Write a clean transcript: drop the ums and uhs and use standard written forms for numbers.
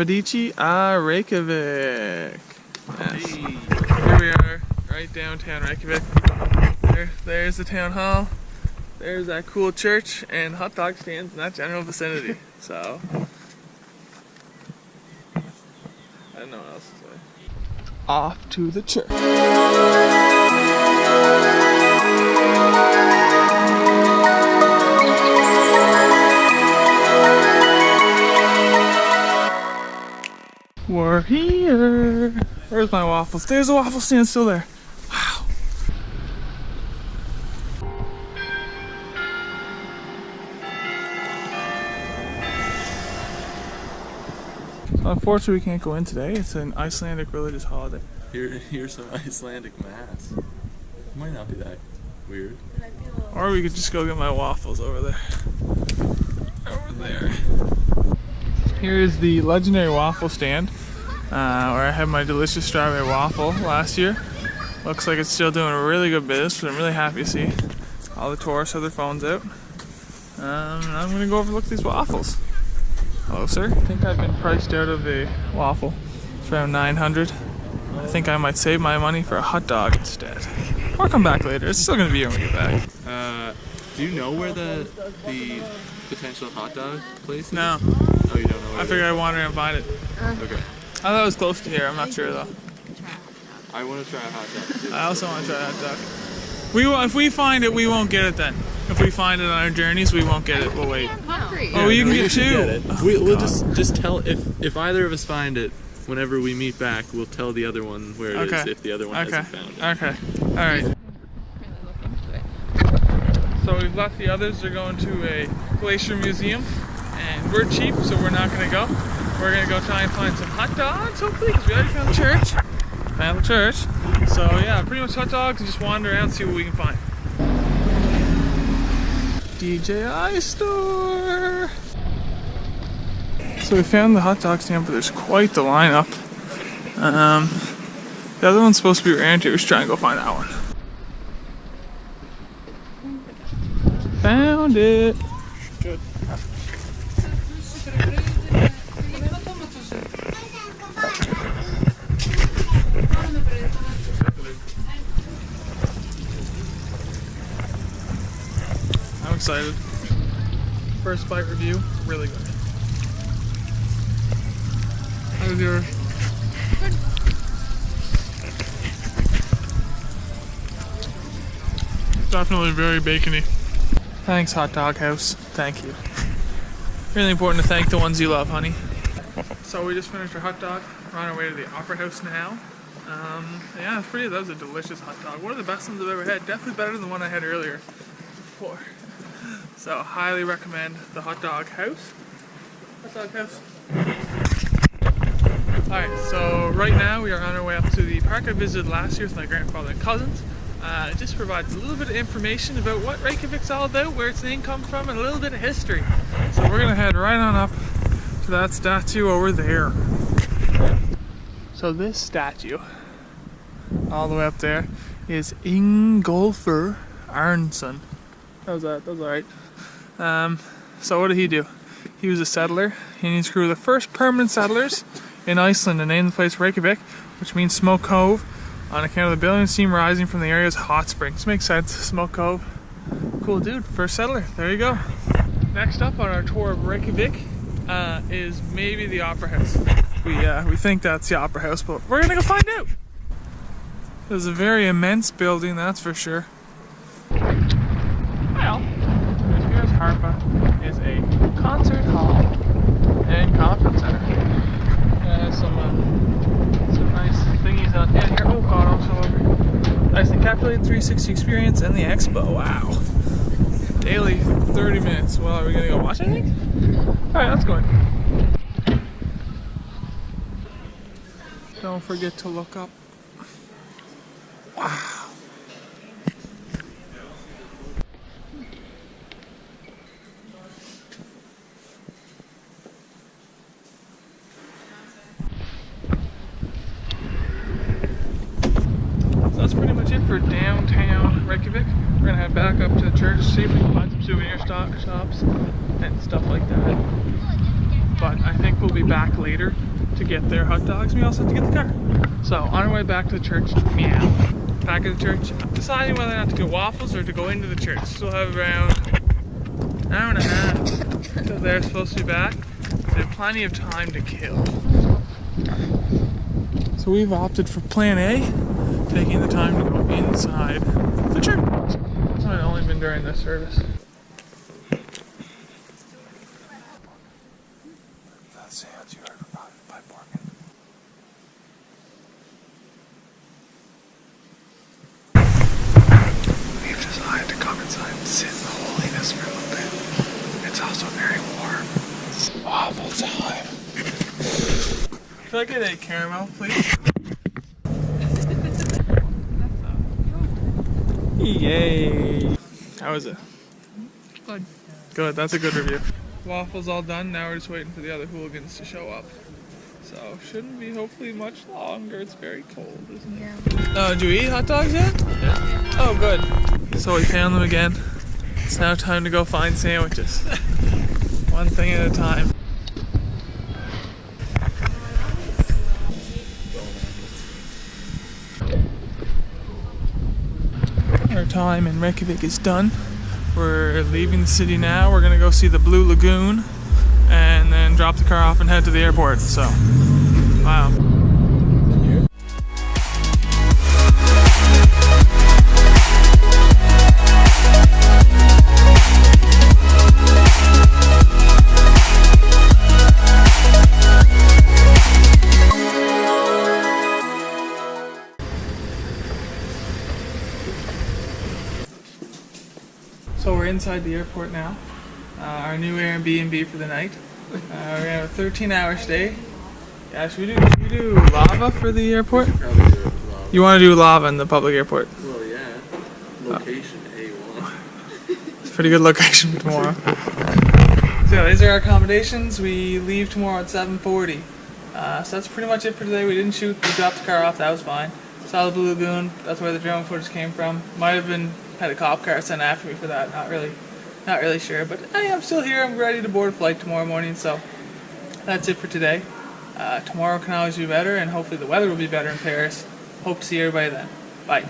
arrivederci a Reykjavik. Yes. Here we are, right downtown Reykjavik. There's the town hall. There's that cool church and hot dog stands in that general vicinity. So, I don't know what else to say. Off to the church. We're here. Where's my waffles? There's a waffle stand still there. Wow. So unfortunately we can't go in today. It's an Icelandic religious holiday. Here's some Icelandic mass. It might not be that weird. Or we could just go get my waffles over there. Over there. Here's the legendary waffle stand where I had my delicious strawberry waffle last year. Looks like it's still doing a really good business, but I'm really happy to see all the tourists have their phones out. I'm gonna go overlook these waffles. Hello, sir. I think I've been priced out of a waffle. It's around 900. I think I might save my money for a hot dog instead. Or come back later. It's still gonna be here when we get back. Do you know where the potential hot dog place is? No. Oh, you don't know where I figured I wanted to find it. Okay. I thought it was close to here. I'm not sure though. I want to try a hot dog too. I also want to try a hot dog. If we find it, we won't get it then. If we find it on our journeys, we won't get it. We'll wait. Oh, you can get two. We'll just tell if either of us find it. Whenever we meet back, we'll tell the other one where it is if the other one hasn't found it. Okay. All right. So we've left the others. They're going to a glacier museum, and we're cheap, so we're not going to go. We're going to go try and find some hot dogs, hopefully, because we already found the church. So yeah, pretty much hot dogs and just wander around and see what we can find. DJI store. So we found the hot dog stand, but there's quite the lineup. The other one's supposed to be around here. We're just trying to go find that one. Found it. Good. I'm excited. First bite review, really good. How's yours? Good. Definitely very bacony. Thanks, Hot Dog House. Thank you. Really important to thank the ones you love, honey. So we just finished our hot dog. We're on our way to the Opera House now. Yeah, that was a delicious hot dog. One of the best ones I've ever had. Definitely better than the one I had earlier. Before. So highly recommend the Hot Dog House. Hot Dog House. Alright, so right now we are on our way up to the park I visited last year with my grandfather and cousins. It just provides a little bit of information about what Reykjavik's all about, where its name comes from, and a little bit of history. So we're gonna head right on up to that statue over there. So this statue, all the way up there, is Ingólfur Arnson. That was alright. So what did he do? He was a settler. He and his crew were the first permanent settlers in Iceland and named the place Reykjavik, which means Smoke Cove, on account of the billowy steam rising from the area's hot springs. Makes sense, Smoke Cove. Cool dude, first settler, there you go. Next up on our tour of Reykjavik is maybe the Opera House. We think that's the Opera House, but we're gonna go find out. It's a very immense building, that's for sure. Well, here's Harpa is a concert hall and conference center. Some nice thingies on here. Oh god, also over. Nice encapsulated 360 experience and the expo. Wow. Daily 30 minutes. Well, are we gonna go watch anything? Alright, let's go in. Don't forget to look up. Wow. That's pretty much it for downtown Reykjavik. We're gonna head back up to the church, see if we can find some souvenir shops and stuff like that. But I think we'll be back later to get their hot dogs, and we also have to get the car. So on our way back to the church, meow. Back at the church, deciding whether or not to get waffles or to go into the church. Still have around an hour and a half until they're supposed to be back. They have plenty of time to kill. So we've opted for plan A, taking the time to go inside the church. It's only been during this service. We've decided to come inside and sit in the holiness for a little bit. It's also very warm. It's waffle time. Could I get a caramel, please? Yay! How is it? Good. Good, that's a good review. Waffles all done, now we're just waiting for the other hooligans to show up. So, shouldn't be hopefully much longer. It's very cold, isn't it? Yeah. Do you eat hot dogs yet? Yeah. Oh, good. So we found them again. It's now time to go find sandwiches. One thing at a time. Our time in Reykjavik is done. We're leaving the city now. We're gonna go see the Blue Lagoon and then drop the car off and head to the airport. So, wow. So we're inside the airport now. Our new Airbnb for the night. We're gonna have a 13-hour stay. Yeah, should we do lava for the airport? Probably do lava. You want to do lava in the public airport? Well, yeah. Location A1. It's a pretty good location for tomorrow. So yeah, these are our accommodations. We leave tomorrow at 7:40. So that's pretty much it for today. We didn't shoot. We dropped the car off. That was fine. Saw the Blue Lagoon. That's where the drone footage came from. Might have been had a cop car sent after me for that. Not really sure. But hey, I'm still here. I'm ready to board a flight tomorrow morning. So that's it for today. Tomorrow can always be better, and hopefully the weather will be better in Paris. Hope to see everybody then. Bye.